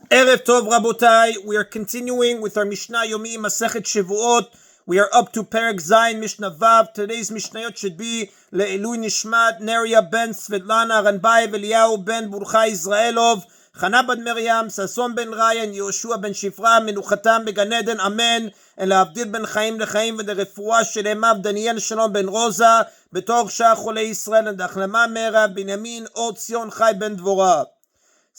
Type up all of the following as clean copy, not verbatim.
Erev Tov Rabotai, we are continuing with our Mishna Yomi Masechet Shevuot. We are up to Perek Zayin Mishnah Vav. Today's Mishnayot should be Le'ilui Nishmat Neria ben Svetlana Ranbayev Eliyahu ben Burcha Israelov Chana bad Miriam Sason ben Ryan Yoshua ben Shifra Menuchatam beGan Eden Amen and Le'avdil ben Chaim leChaim v'derefua Shelemav Daniel Shalom ben Rosa Betor Shah Cholei Yisrael and Achlama Mera Binyamin Od Zion Chai ben Dvorah.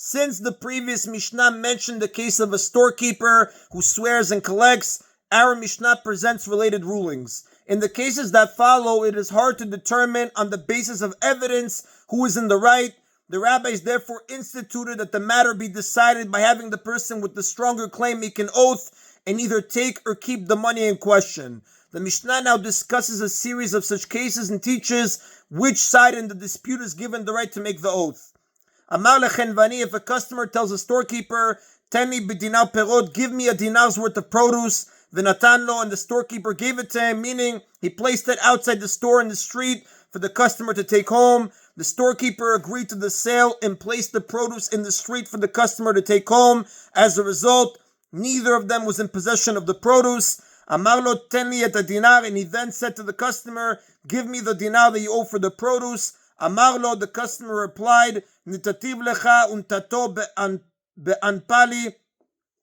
Since the previous Mishnah mentioned the case of a storekeeper who swears and collects, our Mishnah presents related rulings. In the cases that follow, it is hard to determine on the basis of evidence who is in the right. The rabbis therefore instituted that the matter be decided by having the person with the stronger claim make an oath and either take or keep the money in question. The Mishnah now discusses a series of such cases and teaches which side in the dispute is given the right to make the oath. Amar lechenvani, if a customer tells a storekeeper, "Teni b'dinar perot, give me a dinar's worth of produce," v'natanlo, and the storekeeper gave it to him, meaning he placed it outside the store in the street for the customer to take home. The storekeeper agreed to the sale and placed the produce in the street for the customer to take home. As a result, neither of them was in possession of the produce. Amar lo teni et dinar, and he then said to the customer, "Give me the dinar that you owe for the produce." Amar lo, the customer replied, "Nitativ lecha untato be'anpali."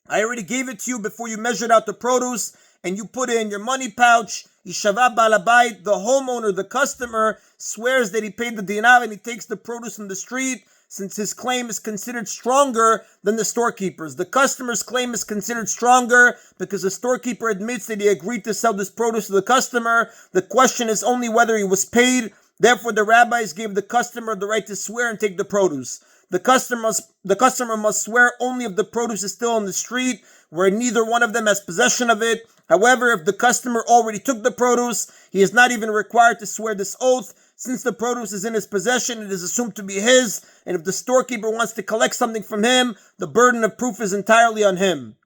I already gave it to you before you measured out the produce and you put it in your money pouch. Yishava balabayit, the homeowner, the customer, swears that he paid the dinar and he takes the produce from the street, since his claim is considered stronger than the storekeeper's. The customer's claim is considered stronger because the storekeeper admits that he agreed to sell this produce to the customer. The question is only whether he was paid. Therefore, the rabbis gave the customer the right to swear and take the produce. The customer must swear only if the produce is still on the street, where neither one of them has possession of it. However, if the customer already took the produce, he is not even required to swear this oath. Since the produce is in his possession, it is assumed to be his, and if the storekeeper wants to collect something from him, the burden of proof is entirely on him.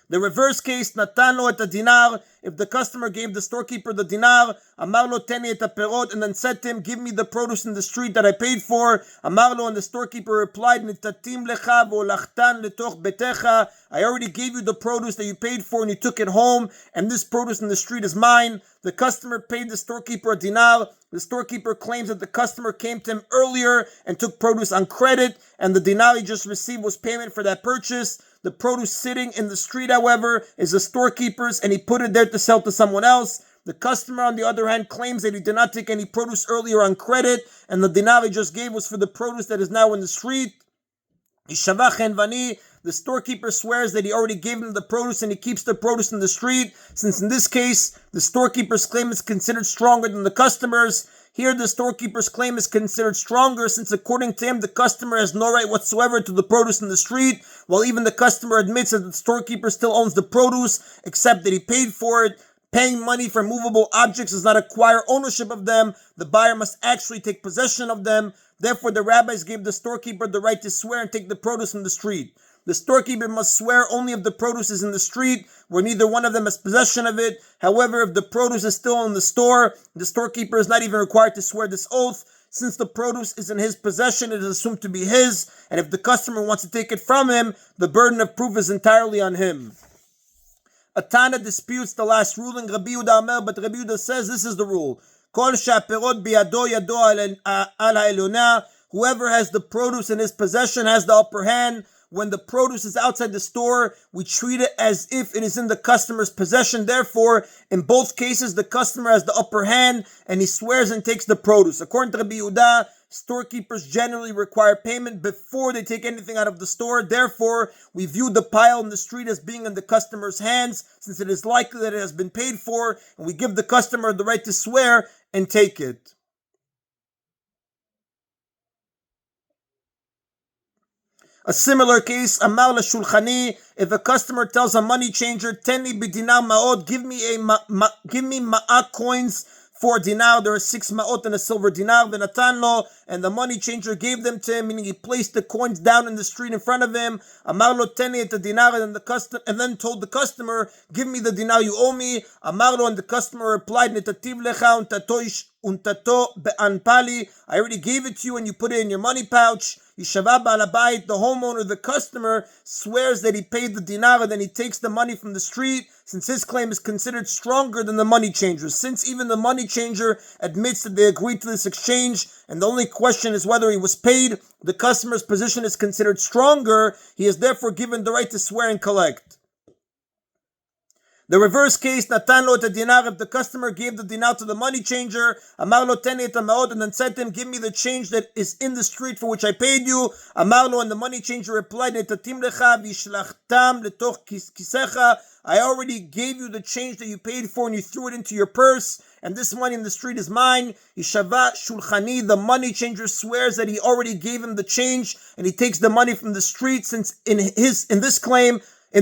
The reverse case, Natanlo et dinar, if the customer gave the storekeeper the dinar, Amarlo teni et perot, and then said to him, "Give me the produce in the street that I paid for." Amarlo, and the storekeeper replied, "Nitatim lecha v'olachtan letoch betecha." I already gave you the produce that you paid for and you took it home, and this produce in the street is mine. The customer paid the storekeeper a dinar. The storekeeper claims that the customer came to him earlier and took produce on credit, and the dinar he just received was payment for that purchase. The produce sitting in the street, however, is the storekeeper's, and he put it there to sell to someone else. The customer, on the other hand, claims that he did not take any produce earlier on credit, and the dinar he just gave was for the produce that is now in the street. Ishavach envani, the storekeeper swears that he already gave him the produce and he keeps the produce in the street, since in this case, the storekeeper's claim is considered stronger than the customer's. Here, the storekeeper's claim is considered stronger since, according to him, the customer has no right whatsoever to the produce in the street, while even the customer admits that the storekeeper still owns the produce, except that he paid for it. Paying money for movable objects does not acquire ownership of them. The buyer must actually take possession of them. Therefore, the rabbis gave the storekeeper the right to swear and take the produce from the street. The storekeeper must swear only if the produce is in the street, where neither one of them has possession of it. However, if the produce is still in the store, the storekeeper is not even required to swear this oath. Since the produce is in his possession, it is assumed to be his, and if the customer wants to take it from him, the burden of proof is entirely on him. A Tana disputes the last ruling, Rabbi Yehuda Amar, but Rabbi Yehuda says this is the rule. Kol she'aperot biyado yado al ha'elona. Whoever has the produce in his possession has the upper hand. When the produce is outside the store, we treat it as if it is in the customer's possession. Therefore, in both cases, the customer has the upper hand and he swears and takes the produce. According to Rabbi Yehuda, storekeepers generally require payment before they take anything out of the store. Therefore, we view the pile in the street as being in the customer's hands, since it is likely that it has been paid for, and we give the customer the right to swear and take it. A similar case, Amar l'shulchani, if a customer tells a money changer, "Teni b'dinar ma'ot, give me ma'at coins for a dinar." There are 6 ma'ot in a silver dinar, v'natanlo, and the money changer gave them to him, meaning he placed the coins down in the street in front of him. Amar lo teni et dinar, and then told the customer, "Give me the dinar you owe me." Amar lo, and the customer replied, "Netativ lecha untato be'anpali." I already gave it to you and you put it in your money pouch. Yishava ba'alabayit, the homeowner, the customer, swears that he paid the dinar and then he takes the money from the street, since his claim is considered stronger than the money changer. Since even the money changer admits that they agreed to this exchange, and the only question is whether he was paid, the customer's position is considered stronger. He is therefore given the right to swear and collect. The reverse case, Natan lo et dinar, if the customer gave the dinar to the money changer, Amar lo teni et ha'ma'ot, and then said to him, give me the change that is in the street for which I paid you. Amar lo, and the money changer replied, Netatim lecha v'ishlachtam letoch kisecha, I already gave you the change that you paid for and you threw it into your purse, and this money in the street is mine. Yishava shulchani, the money changer swears that he already gave him the change and he takes the money from the street, since in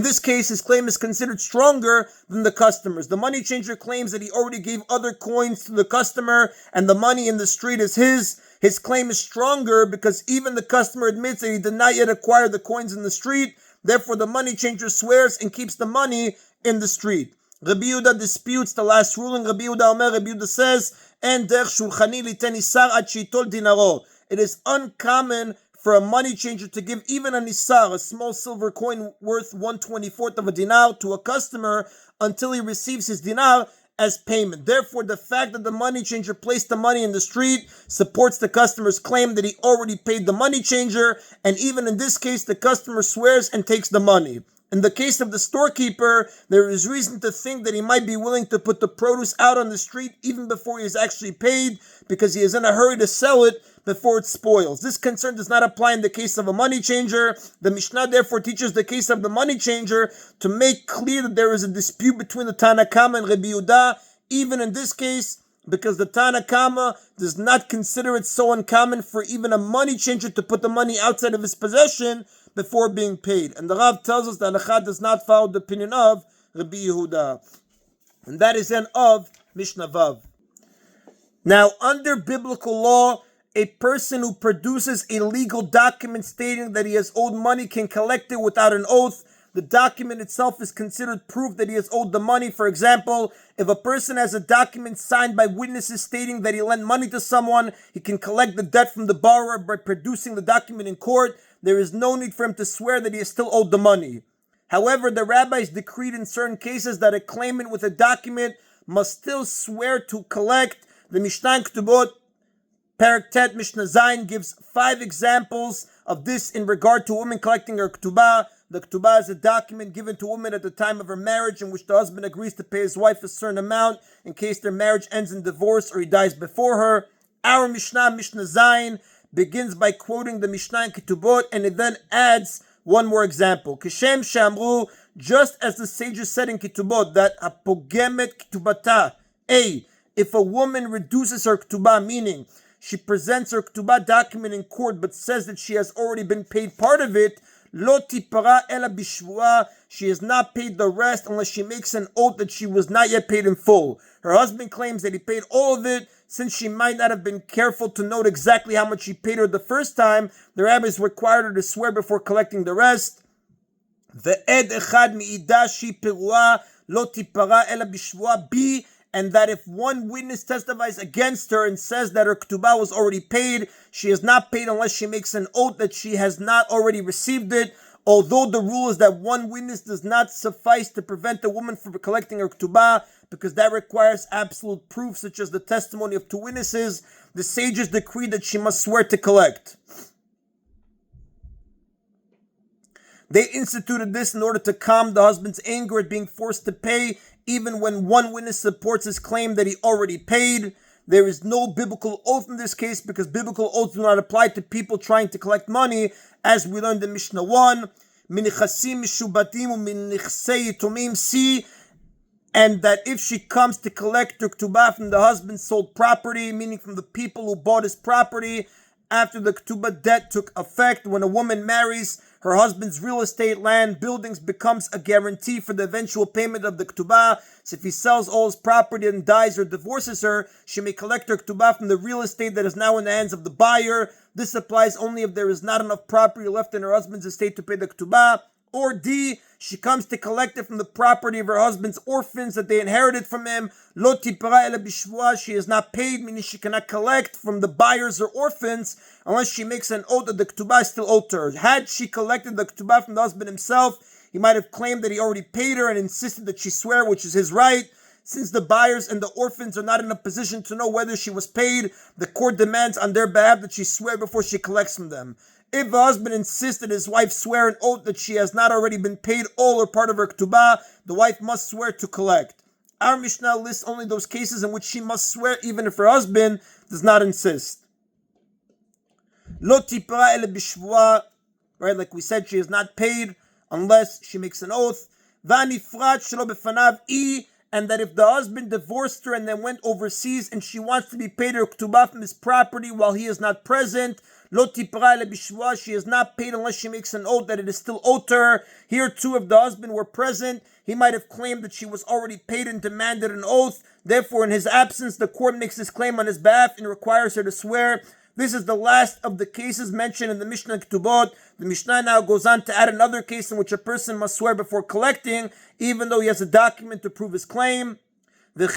this case, his claim is considered stronger than the customer's. The money changer claims that he already gave other coins to the customer and the money in the street is his. His claim is stronger because even the customer admits that he did not yet acquire the coins in the street. Therefore, the money changer swears and keeps the money in the street. Rabbi Yehuda disputes the last ruling. Rabbi Yehuda says, "En derech shulchani liten isar ad sheitol dinaro." It is uncommon for a money changer to give even a nisar, a small silver coin worth 1/24 of a dinar, to a customer until he receives his dinar as payment. Therefore, the fact that the money changer placed the money in the street supports the customer's claim that he already paid the money changer, and even in this case, the customer swears and takes the money. In the case of the storekeeper, there is reason to think that he might be willing to put the produce out on the street even before he is actually paid, because he is in a hurry to sell it before it spoils. This concern does not apply in the case of a money changer. The Mishnah therefore teaches the case of the money changer to make clear that there is a dispute between the Tana Kama and Rabbi Yehuda, even in this case, because the Tana Kama does not consider it so uncommon for even a money changer to put the money outside of his possession before being paid. And the Rav tells us that Halakha does not follow the opinion of Rabbi Yehuda. And that is then of Mishnah Vav. Now, under biblical law, a person who produces a legal document stating that he has owed money can collect it without an oath. The document itself is considered proof that he has owed the money. For example, if a person has a document signed by witnesses stating that he lent money to someone, he can collect the debt from the borrower by producing the document in court. There is no need for him to swear that he is still owed the money. However, the rabbis decreed in certain cases that a claimant with a document must still swear to collect. The Mishnah Ketubot, Perek Tet, Mishnah Zayin, gives 5 examples of this in regard to a woman collecting her Ketubah. The Ketubah is a document given to a woman at the time of her marriage in which the husband agrees to pay his wife a certain amount in case their marriage ends in divorce or he dies before her. Our Mishnah, Mishnah Zayin, begins by quoting the Mishnah in Ketubot, and it then adds one more example. Kishem Shamru, just as the sages said in Ketubot, that Apogemet Ketubata, if a woman reduces her Ketubah, meaning she presents her Ketubah document in court but says that she has already been paid part of it, Lo tipara ela bishvua, she has not paid the rest unless she makes an oath that she was not yet paid in full. Her husband claims that he paid all of it. Since she might not have been careful to note exactly how much he paid her the first time, the rabbis required her to swear before collecting the rest. Ve'ed echad mi'idah shi perua lo tipara ela bishvua bi, and that if one witness testifies against her and says that her ketubah was already paid, she is not paid unless she makes an oath that she has not already received it. Although the rule is that one witness does not suffice to prevent a woman from collecting her ketubah, because that requires absolute proof, such as the testimony of 2 witnesses, the sages decreed that she must swear to collect. They instituted this in order to calm the husband's anger at being forced to pay, even when one witness supports his claim that he already paid. There is no biblical oath in this case, because biblical oaths do not apply to people trying to collect money, as we learned in Mishnah 1. Minichasim mishubatim uminichsei yitomim, see, and that if she comes to collect her ketubah from the husband's sold property, meaning from the people who bought his property, after the ketubah debt took effect, when a woman marries, her husband's real estate, land, buildings becomes a guarantee for the eventual payment of the ketubah. So if he sells all his property and dies or divorces her, she may collect her ketubah from the real estate that is now in the hands of the buyer. This applies only if there is not enough property left in her husband's estate to pay the ketubah. Or D, she comes to collect it from the property of her husband's orphans that they inherited from him. Lo tipara ela b'shvuah, she is not paid, meaning she cannot collect from the buyers or orphans unless she makes an oath that the ketubah is still owed to her. Had she collected the ketubah from the husband himself, he might have claimed that he already paid her and insisted that she swear, which is his right. Since the buyers and the orphans are not in a position to know whether she was paid, the court demands on their behalf that she swear before she collects from them. If the husband insists that his wife swear an oath that she has not already been paid all or part of her ketubah, the wife must swear to collect. Our Mishnah lists only those cases in which she must swear even if her husband does not insist. Lo tipra ele b'shvuah, right? Like we said, she is not paid unless she makes an oath. V'anifrat shelo b'fanav I, and that if the husband divorced her and then went overseas and she wants to be paid her ketubah from his property while he is not present, lo tipra ele b'shvuah, she is not paid unless she makes an oath that it is still owed to her. Here too, if the husband were present, he might have claimed that she was already paid and demanded an oath. Therefore, in his absence, the court makes this claim on his behalf and requires her to swear. This is the last of the cases mentioned in the Mishnah Ketubot. The Mishnah now goes on to add another case in which a person must swear before collecting, even though he has a document to prove his claim. So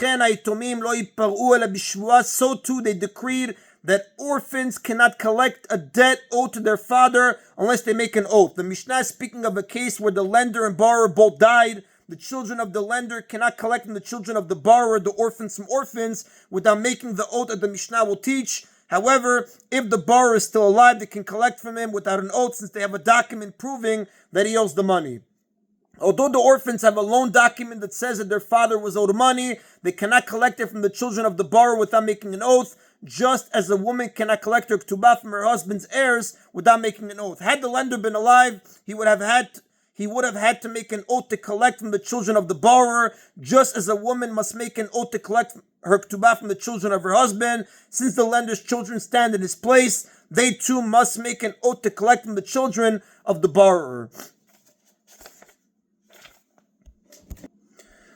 too they decreed that orphans cannot collect a debt owed to their father unless they make an oath. The Mishnah is speaking of a case where the lender and borrower both died. The children of the lender cannot collect from the children of the borrower, the orphans from orphans, without making the oath that the Mishnah will teach. However, if the borrower is still alive, they can collect from him without an oath since they have a document proving that he owes the money. Although the orphans have a loan document that says that their father was owed money, they cannot collect it from the children of the borrower without making an oath, just as a woman cannot collect her ketubah from her husband's heirs without making an oath. Had the lender been alive, he would have had to make an oath to collect from the children of the borrower, just as a woman must make an oath to collect her ketubah from the children of her husband. Since the lender's children stand in his place, they too must make an oath to collect from the children of the borrower.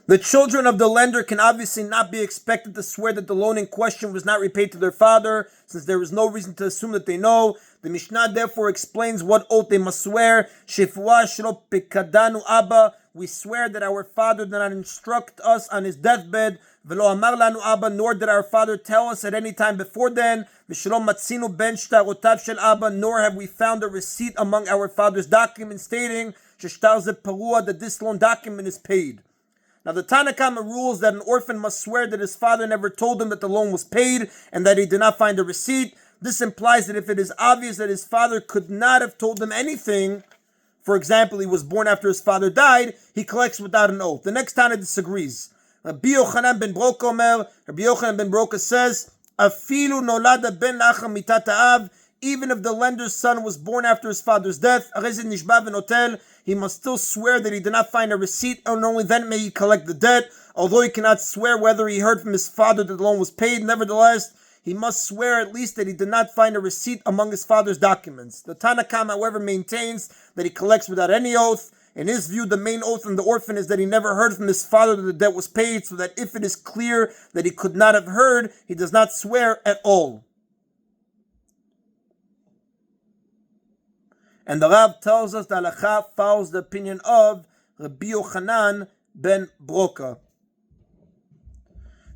The children of the lender can obviously not be expected to swear that the loan in question was not repaid to their father, since there is no reason to assume that they know. The Mishnah therefore explains what oath they must swear. Shevuot shelo pekadanu abba, we swear that our father did not instruct us on his deathbed. Velo amar lanu abba, nor did our father tell us at any time before then. V'shelo matzinu ben shtarotav shel abba, nor have we found a receipt among our father's documents stating sheshtar ze parua, that this loan document is paid. Now the Tanna Kama rules that an orphan must swear that his father never told him that the loan was paid and that he did not find a receipt. This implies that if it is obvious that his father could not have told him anything, for example, he was born after his father died, he collects without an oath. The next Tanna disagrees. Rabbi Yochanan ben Broka says, Afilu nolada ben lacha mitat ha'av, even if the lender's son was born after his father's death, he must still swear that he did not find a receipt, and only then may he collect the debt. Although he cannot swear whether he heard from his father that the loan was paid, nevertheless, he must swear at least that he did not find a receipt among his father's documents. The Tanna Kama, however, maintains that he collects without any oath. In his view, the main oath on the orphan is that he never heard from his father that the debt was paid, so that if it is clear that he could not have heard, he does not swear at all. And the Rav tells us that halacha follows the opinion of Rabbi Yochanan ben Broka.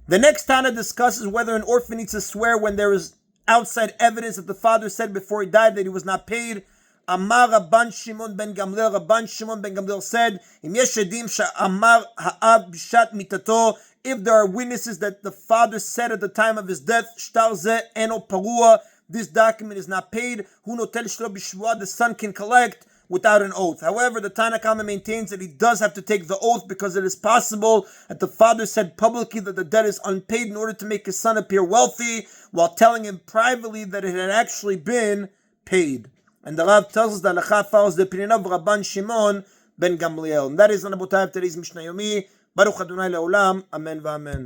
The next Tana discusses whether an orphan needs to swear when there is outside evidence that the father said before he died that he was not paid. Amar Rabban Shimon ben Gamliel. Rabban Shimon ben Gamliel said, Im yesh edim she'amar ha'av b'shat mitato, if there are witnesses that the father said at the time of his death, shtar ze eno parua, this document is not paid, hu notel shelo b'shvuah, the son can collect without an oath. However, the Tanna Kama maintains that he does have to take the oath because it is possible that the father said publicly that the debt is unpaid in order to make his son appear wealthy, while telling him privately that it had actually been paid. And the Rav tells us that halacha follows the opinion of Rabban Shimon ben Gamliel. And that is on the bottom of today's Mishna Yomi. Baruch Adonai le'olam. Amen v'amen.